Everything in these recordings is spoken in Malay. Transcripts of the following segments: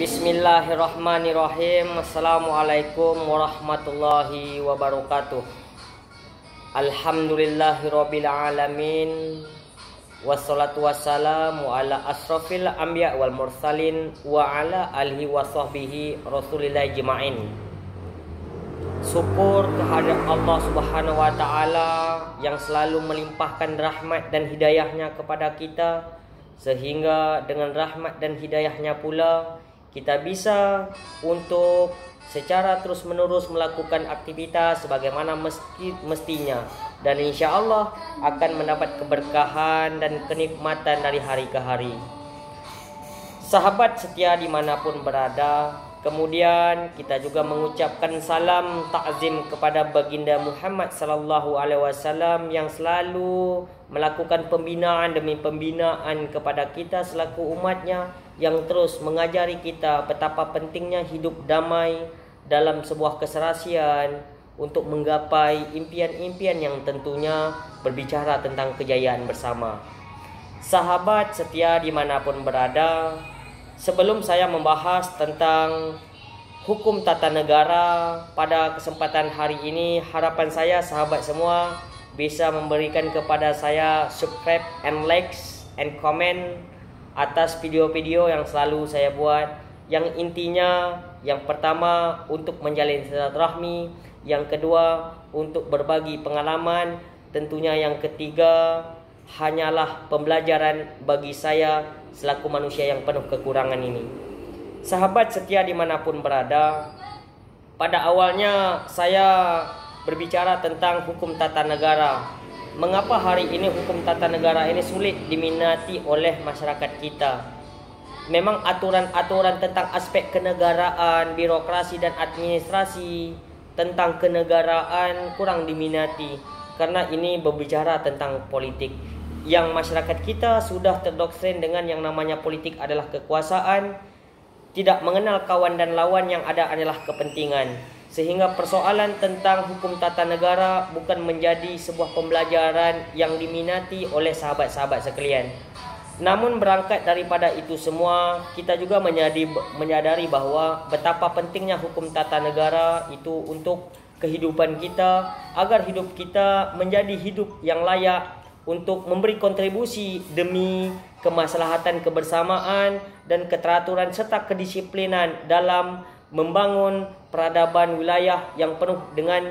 Bismillahirrahmanirrahim. Assalamualaikum warahmatullahi wabarakatuh. Alhamdulillahirabbil alamin. Wassalatu wassalamu ala asrofil anbiya wal mursalin wa ala alihi wa sahbihi rasulillah jema'in. Syukur kehadirat Allah Subhanahu wa taala yang selalu melimpahkan rahmat dan hidayahnya kepada kita, sehingga dengan rahmat dan hidayahnya pula kita bisa untuk secara terus menerus melakukan aktivitas sebagaimana mestinya, dan insya Allah akan mendapat keberkahan dan kenikmatan dari hari ke hari. Sahabat setia dimanapun berada, kemudian kita juga mengucapkan salam takzim kepada baginda Muhammad sallallahu alaihi wasallam yang selalu melakukan pembinaan demi pembinaan kepada kita selaku umatnya, yang terus mengajari kita betapa pentingnya hidup damai dalam sebuah keserasian untuk menggapai impian-impian yang tentunya berbicara tentang kejayaan bersama. Sahabat setia dimanapun berada, sebelum saya membahas tentang hukum tata negara pada kesempatan hari ini, harapan saya sahabat semua bisa memberikan kepada saya subscribe and likes and comment atas video-video yang selalu saya buat, yang intinya yang pertama untuk menjalin silaturahmi, yang kedua untuk berbagi pengalaman, tentunya yang ketiga hanyalah pembelajaran bagi saya selaku manusia yang penuh kekurangan ini. Sahabat setia dimanapun berada, pada awalnya saya berbicara tentang hukum tata negara. Mengapa hari ini hukum tata negara ini sulit diminati oleh masyarakat kita? Memang aturan-aturan tentang aspek kenegaraan, birokrasi dan administrasi tentang kenegaraan kurang diminati, karena ini berbicara tentang politik. Yang masyarakat kita sudah terdoktrin dengan yang namanya politik adalah kekuasaan, tidak mengenal kawan dan lawan, yang ada adalah kepentingan. Sehingga persoalan tentang hukum tata negara bukan menjadi sebuah pembelajaran yang diminati oleh sahabat-sahabat sekalian. Namun berangkat daripada itu semua, kita juga menyadari bahwa betapa pentingnya hukum tata negara itu untuk kehidupan kita, agar hidup kita menjadi hidup yang layak untuk memberi kontribusi demi kemaslahatan kebersamaan dan keteraturan serta kedisiplinan dalam membangun peradaban wilayah yang penuh dengan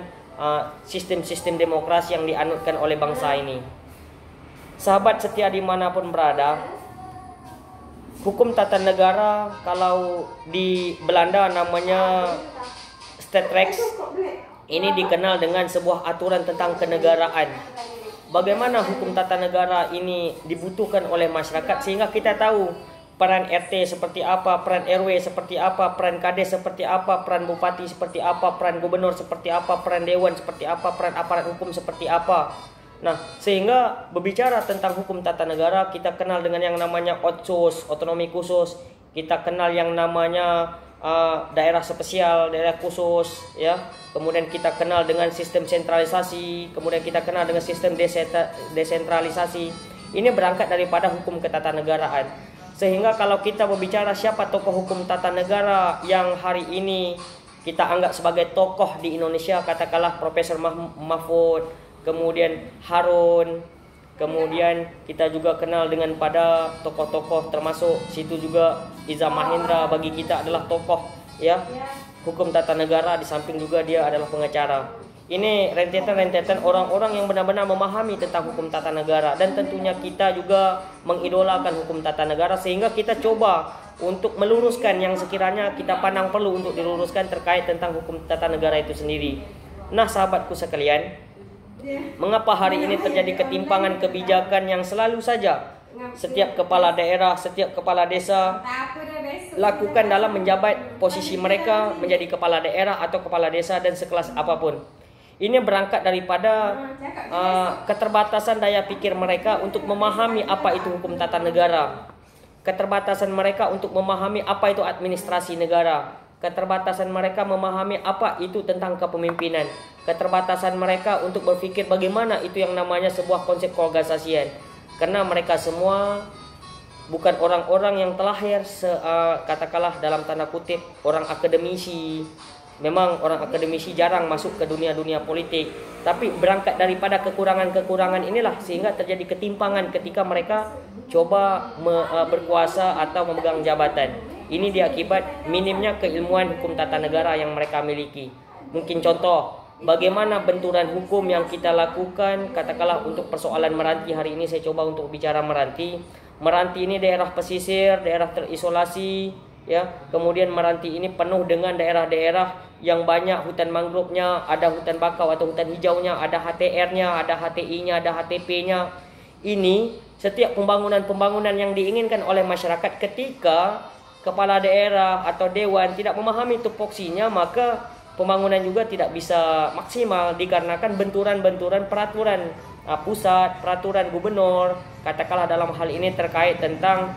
sistem-sistem demokrasi yang dianutkan oleh bangsa ini. Sahabat setia dimanapun berada, hukum tata negara kalau di Belanda namanya Staatsrecht, ini dikenal dengan sebuah aturan tentang kenegaraan. Bagaimana hukum tata negara ini dibutuhkan oleh masyarakat, sehingga kita tahu peran RT seperti apa, peran RW seperti apa, peran Kades seperti apa, peran Bupati seperti apa, peran Gubernur seperti apa, peran Dewan seperti apa, peran aparat hukum seperti apa. Nah, sehingga berbicara tentang hukum tata negara, kita kenal dengan yang namanya otsus, otonomi khusus. Kita kenal yang namanya daerah spesial, daerah khusus, ya. Kemudian kita kenal dengan sistem sentralisasi, kemudian kita kenal dengan sistem desentralisasi. Ini berangkat daripada hukum ketatanegaraan. Sehingga kalau kita berbicara siapa tokoh hukum tata negara yang hari ini kita anggap sebagai tokoh di Indonesia, katakanlah Profesor Mahfud, kemudian Harun, kemudian kita juga kenal dengan pada tokoh-tokoh, termasuk situ juga Iza Mahendra bagi kita adalah tokoh, ya, hukum tata negara, di samping juga dia adalah pengacara. Ini rentetan-rentetan orang-orang yang benar-benar memahami tentang hukum tata negara, dan tentunya kita juga mengidolakan hukum tata negara, sehingga kita coba untuk meluruskan yang sekiranya kita pandang perlu untuk diluruskan terkait tentang hukum tata negara itu sendiri. Nah, sahabatku sekalian, mengapa hari ini terjadi ketimpangan kebijakan yang selalu saja setiap kepala daerah, setiap kepala desa lakukan dalam menjabat posisi mereka menjadi kepala daerah atau kepala desa dan sekelas apapun? Ini berangkat daripada keterbatasan daya pikir mereka untuk memahami apa itu hukum tata negara, keterbatasan mereka untuk memahami apa itu administrasi negara, keterbatasan mereka memahami apa itu tentang kepemimpinan, keterbatasan mereka untuk berpikir bagaimana itu yang namanya sebuah konsep keorganisasian. Karena mereka semua bukan orang-orang yang terlahir katakanlah dalam tanda kutip orang akademisi. Memang orang akademisi jarang masuk ke dunia-dunia politik, tapi berangkat daripada kekurangan-kekurangan inilah sehingga terjadi ketimpangan ketika mereka coba berkuasa atau memegang jabatan. Ini diakibat minimnya keilmuan hukum tata negara yang mereka miliki. Mungkin contoh bagaimana benturan hukum yang kita lakukan, katakanlah untuk persoalan Meranti. Hari ini saya coba untuk bicara Meranti. Meranti ini daerah pesisir, daerah terisolasi, ya. Kemudian Meranti ini penuh dengan daerah-daerah yang banyak hutan mangrovenya, ada hutan bakau atau hutan hijaunya, ada HTR-nya, ada HTI-nya, ada HTP-nya. Ini setiap pembangunan-pembangunan yang diinginkan oleh masyarakat, ketika kepala daerah atau dewan tidak memahami tupoksinya, maka pembangunan juga tidak bisa maksimal dikarenakan benturan-benturan peraturan pusat, peraturan gubernur. Katakanlah dalam hal ini terkait tentang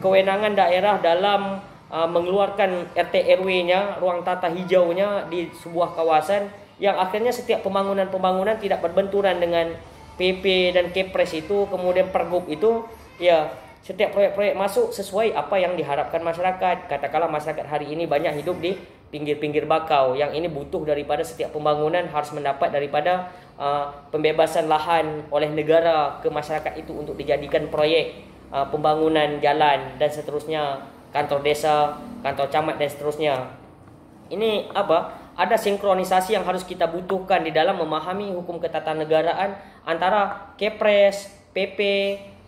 kewenangan daerah dalam mengeluarkan RT RW-nya, ruang tata hijaunya di sebuah kawasan, yang akhirnya setiap pembangunan-pembangunan tidak berbenturan dengan PP dan Kepres itu, kemudian Pergub itu, ya setiap proyek-proyek masuk sesuai apa yang diharapkan masyarakat. Katakanlah masyarakat hari ini banyak hidup di pinggir-pinggir bakau, yang ini butuh daripada setiap pembangunan harus mendapat daripada pembebasan lahan oleh negara ke masyarakat itu untuk dijadikan proyek pembangunan jalan dan seterusnya, kantor desa, kantor camat dan seterusnya. Ini apa? Ada sinkronisasi yang harus kita butuhkan di dalam memahami hukum ketatanegaraan antara Kepres, PP,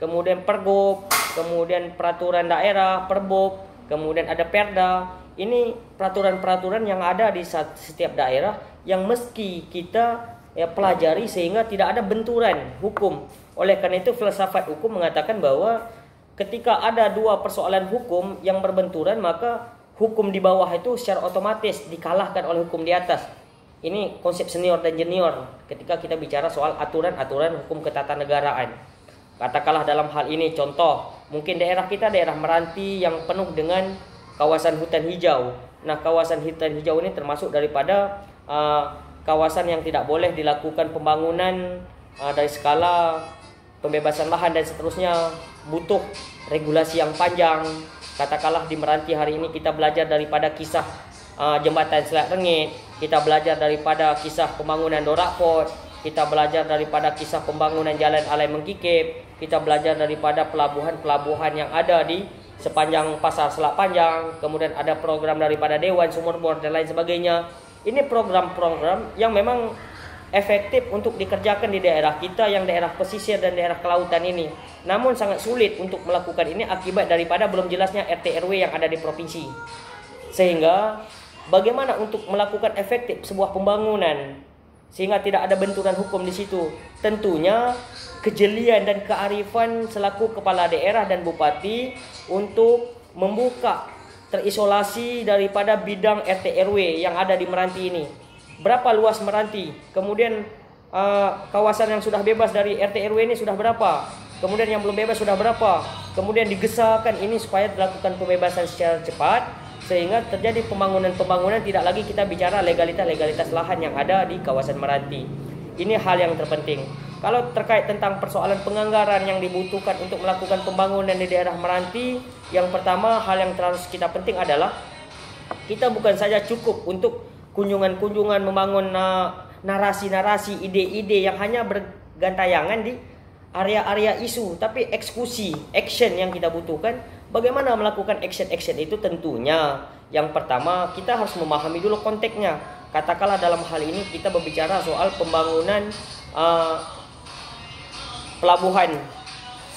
kemudian Pergub, kemudian peraturan daerah, Perbob, kemudian ada Perda. Ini peraturan-peraturan yang ada di setiap daerah yang mesti kita pelajari sehingga tidak ada benturan hukum. Oleh karena itu filsafat hukum mengatakan bahwa ketika ada dua persoalan hukum yang berbenturan, maka hukum di bawah itu secara otomatis dikalahkan oleh hukum di atas. Ini konsep senior dan junior ketika kita bicara soal aturan-aturan hukum ketatanegaraan. Katakanlah dalam hal ini contoh, mungkin daerah kita daerah Meranti yang penuh dengan kawasan hutan hijau. Nah, kawasan hutan hijau ini termasuk daripada kawasan yang tidak boleh dilakukan pembangunan dari skala pembebasan lahan dan seterusnya, butuh regulasi yang panjang. Katakanlah di Meranti hari ini kita belajar daripada kisah jembatan Selat Rengit, kita belajar daripada kisah pembangunan Dorakpot, kita belajar daripada kisah pembangunan Jalan Alai Mengkikip, kita belajar daripada pelabuhan-pelabuhan yang ada di sepanjang Pasar Selat Panjang, kemudian ada program daripada Dewan Sumur Bor dan lain sebagainya. Ini program-program yang memang efektif untuk dikerjakan di daerah kita yang daerah pesisir dan daerah kelautan ini. Namun sangat sulit untuk melakukan ini akibat daripada belum jelasnya RT RW yang ada di provinsi. Sehingga bagaimana untuk melakukan efektif sebuah pembangunan sehingga tidak ada benturan hukum di situ? Tentunya kejelian dan kearifan selaku kepala daerah dan bupati untuk membuka terisolasi daripada bidang RT RW yang ada di Meranti ini. Berapa luas Meranti? Kemudian kawasan yang sudah bebas dari RT RW ini sudah berapa? Kemudian yang belum bebas sudah berapa? Kemudian digesahkan ini supaya dilakukan pembebasan secara cepat sehingga terjadi pembangunan-pembangunan, tidak lagi kita bicara legalitas lahan yang ada di kawasan Meranti. Ini hal yang terpenting. Kalau terkait tentang persoalan penganggaran yang dibutuhkan untuk melakukan pembangunan di daerah Meranti, yang pertama hal yang harus kita penting adalah kita bukan saja cukup untuk kunjungan-kunjungan membangun narasi-narasi, ide-ide yang hanya bergantayangan di area-area isu, tapi eksekusi, action yang kita butuhkan. Bagaimana melakukan action-action itu? Tentunya yang pertama kita harus memahami dulu konteksnya. Katakanlah dalam hal ini kita berbicara soal pembangunan pelabuhan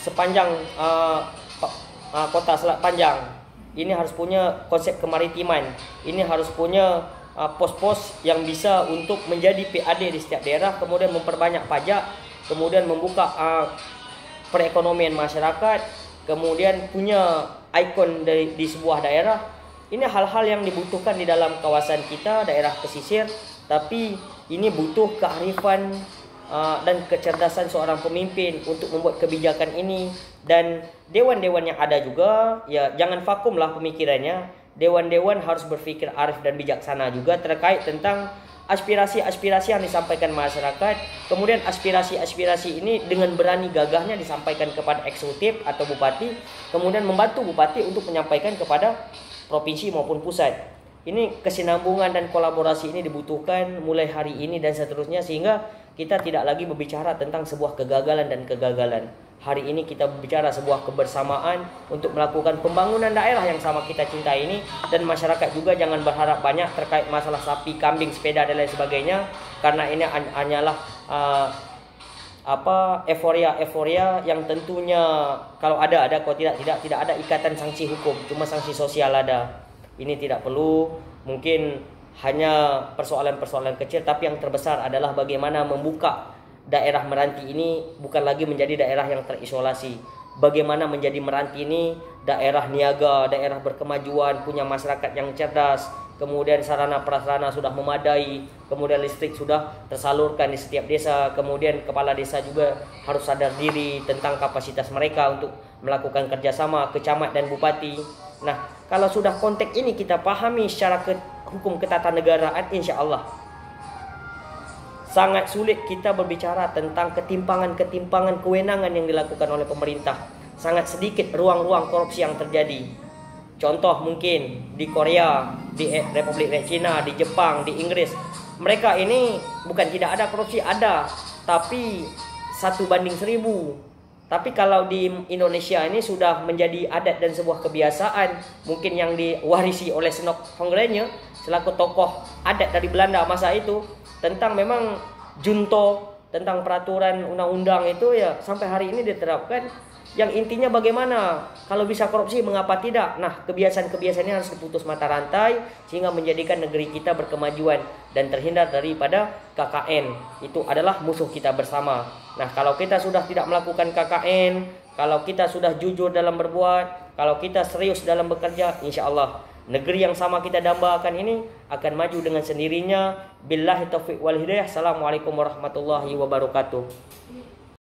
sepanjang kota Selat Panjang. Ini harus punya konsep kemaritiman. Ini harus punya pos-pos yang bisa untuk menjadi PAD di setiap daerah, kemudian memperbanyak pajak, kemudian membuka perekonomian masyarakat, kemudian punya ikon di sebuah daerah. Ini hal-hal yang dibutuhkan di dalam kawasan kita, daerah pesisir, tapi ini butuh kearifan dan kecerdasan seorang pemimpin untuk membuat kebijakan ini. Dan dewan-dewan yang ada juga, ya jangan vakum lah pemikirannya. dewan-dewan harus berpikir arif dan bijaksana juga terkait tentang aspirasi-aspirasi yang disampaikan masyarakat. Kemudian aspirasi-aspirasi ini dengan berani gagahnya disampaikan kepada eksekutif atau bupati, kemudian membantu bupati untuk menyampaikan kepada provinsi maupun pusat. Ini kesinambungan dan kolaborasi ini dibutuhkan mulai hari ini dan seterusnya, sehingga kita tidak lagi berbicara tentang sebuah kegagalan dan kegagalan. Hari ini kita berbicara sebuah kebersamaan untuk melakukan pembangunan daerah yang sama kita cintai ini. Dan masyarakat juga jangan berharap banyak terkait masalah sapi, kambing, sepeda dan lain sebagainya, karena ini hanyalah euforia yang tentunya kalau ada, kalau tidak ada ikatan sanksi hukum, cuma sanksi sosial ada. Ini tidak perlu, mungkin hanya persoalan-persoalan kecil, tapi yang terbesar adalah bagaimana membuka daerah Meranti ini bukan lagi menjadi daerah yang terisolasi. Bagaimana menjadi Meranti ini daerah niaga, daerah berkemajuan, punya masyarakat yang cerdas, kemudian sarana prasarana sudah memadai, kemudian listrik sudah tersalurkan di setiap desa, kemudian kepala desa juga harus sadar diri tentang kapasitas mereka untuk melakukan kerjasama ke camat dan bupati. Nah, kalau sudah konteks ini kita pahami secara hukum ketatanegaraan, insya Allah sangat sulit kita berbicara tentang ketimpangan kewenangan yang dilakukan oleh pemerintah. Sangat sedikit ruang-ruang korupsi yang terjadi. Contoh mungkin di Korea, di Republik China, di Jepang, di Inggris. Mereka ini bukan tidak ada korupsi, ada, tapi 1:1000. Tapi kalau di Indonesia ini sudah menjadi adat dan sebuah kebiasaan, mungkin yang diwarisi oleh Senok Hongrenye selaku tokoh adat dari Belanda masa itu, tentang memang junto, tentang peraturan undang-undang itu ya sampai hari ini diterapkan. Yang intinya bagaimana kalau bisa korupsi mengapa tidak. Nah, kebiasaan-kebiasaan ini harus diputus mata rantai sehingga menjadikan negeri kita berkemajuan dan terhindar daripada KKN. Itu adalah musuh kita bersama. Nah, kalau kita sudah tidak melakukan KKN, kalau kita sudah jujur dalam berbuat, kalau kita serius dalam bekerja, insya Allah negeri yang sama kita dambakan ini akan maju dengan sendirinya. Billahi taufiq wal hidayah. Assalamualaikum warahmatullahi wabarakatuh.